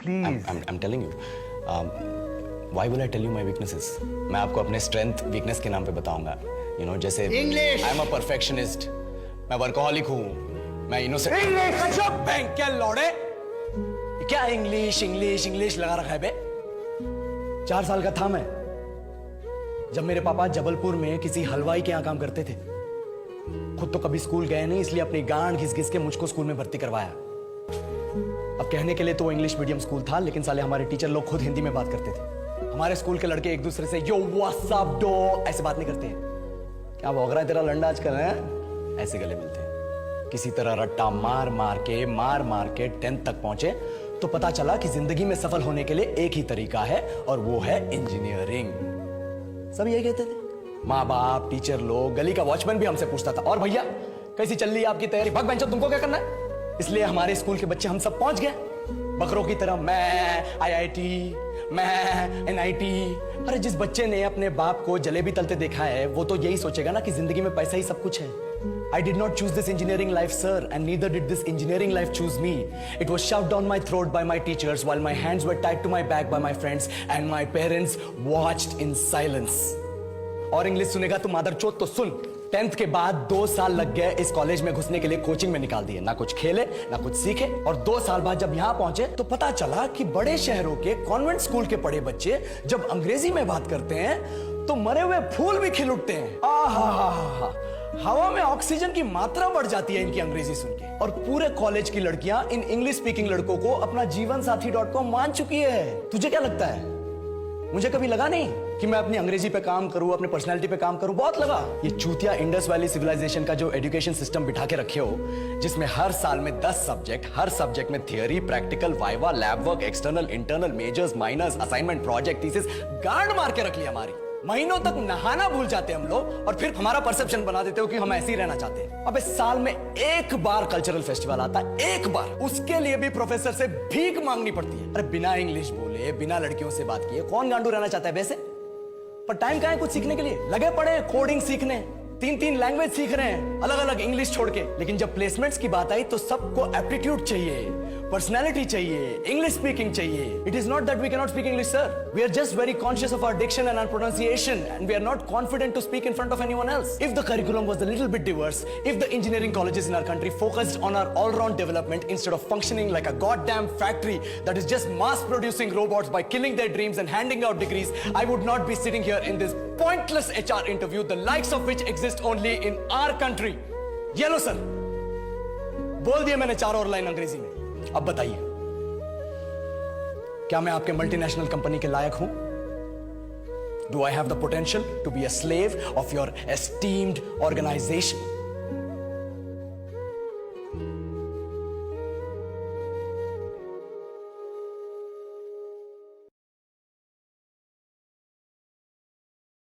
Please. I'm telling you. Why will I tell you my weaknesses? मैं आपको अपने strength weakness के नाम पे बताऊंगा। You know, जैसे English! I'm a perfectionist. मैं वर्कोहॉलिक हूँ। मैं इनोसेंट। इंग्लिश! बैंक क्या लौड़े? क्या इंग्लिश इंग्लिश इंग्लिश लगा रखा है बे? 4 साल का था मैं जब मेरे पापा जबलपुर में किसी हलवाई के यहाँ काम करते थे। खुद तो कभी स्कूल गए नहीं, इसलिए अपनी गांड घिस घिस के मुझको स्कूल में भर्ती करवाया। अब कहने के लिए तो वो इंग्लिश मीडियम स्कूल था, लेकिन साले हमारे टीचर लोग खुद हिंदी में बात करते थे। हमारे स्कूल के लड़के एक दूसरे से यो व्हाट्स अप डो ऐसे बात नहीं करते हैं। क्या भौंक रहा है तेरा लंडा आजकल है? ऐसे गले मिलते हैं। किसी तरह रट्टा मार मार के 10th तक पहुंचे तो पता चला कि जिंदगी में सफल होने के लिए एक ही तरीका है और वो है इंजीनियरिंग। सब यही कहते थे। माँ बाप, टीचर लोग, गली का वॉचमैन भी हमसे पूछता था, और भैया कैसी चल रही है आपकी तैयारी? भग बेंचो, तुमको क्या करना है? इसलिए हमारे स्कूल के बच्चे हम सब पहुंच गए बकरों की तरह। मैं IIT, मैं NIT। अरे जिस बच्चे ने अपने बाप को जलेबी तलते देखा है वो तो यही सोचेगा ना कि जिंदगी में पैसा ही सब कुछ है। I did not choose this engineering life, sir, and neither did this engineering life choose me. It was shoved down my throat by my teachers while my hands were tied to my back by my friends and my parents watched in silence. और English सुनेगा तो मादरचोद तो सुन। 10th के बाद 2 साल लग गए इस कॉलेज में घुसने के लिए, कोचिंग में निकाल दिए। ना कुछ खेले ना कुछ सीखे, और 2 साल बाद जब यहाँ पहुंचे तो पता चला कि बड़े शहरों के कॉन्वेंट स्कूल के पढ़े बच्चे जब अंग्रेजी में बात करते हैं तो मरे हुए फूल भी खिल उठते हैं। आहा, हवा में ऑक्सीजन की मात्रा बढ़ जाती है इनकी अंग्रेजी सुन के। और पूरे कॉलेज की लड़कियां इन इंग्लिश स्पीकिंग लड़कों को अपना जीवनसाथी.com मान चुकी है। तुझे क्या लगता है? मुझे कभी लगा नहीं कि मैं अपनी अंग्रेजी पे काम करूं, अपने पर्सनालिटी पे काम करूं। बहुत लगा। ये चूतिया इंडस वैली सिविलाइजेशन का जो एजुकेशन सिस्टम बिठा के रखे हो, जिसमें हर साल में 10 सब्जेक्ट, हर सब्जेक्ट में theory, practical, viva, lab work, external, internal, majors, minors, assignment, project, thesis, गांड मार के रख लिया हमारी। महीनों तक नहाना भूल जाते हम लोग और फिर हमारा परसेप्शन बना देते हो कि हम ऐसे ही रहना चाहते हैं। अबे साल में एक बार कल्चरल फेस्टिवल आता है, एक बार, उसके लिए भी प्रोफेसर से भीख मांगनी पड़ती है। अरे बिना इंग्लिश बोले, बिना लड़कियों से बात किए कौन गांडू रहना चाहता है वैसे? पर टाइम कहाँ है कुछ सीखने के लिए? लगे पड़े कोडिंग सीखने, 3 लैंग्वेज सीख रहे हैं अलग अलग इंग्लिश छोड़ के। लेकिन जब प्लेसमेंट्स की बात आई तो सबको एप्टीट्यूड चाहिए, पर्सनैलिटी चाहिए, इंग्लिश स्पीकिंग चाहिए। It is not that we can not speak English, sir. We are just very conscious of our diction and our pronunciation and we are not confident to speak in front of anyone else. If the curriculum was a little bit diverse, if the engineering colleges in our country focused on our all round development instead of functioning like a goddamn factory that is just mass producing robots by killing their dreams and handing out degrees, I would not be sitting here in this pointless HR interview, the likes of which exist only in our country. ये लो sir, बोल दिया मैंने 4 और line अंग्रेजी में। अब बताइए, क्या मैं आपके मल्टीनेशनल कंपनी के लायक हूं? Do I have the potential to be a slave of your esteemed organization?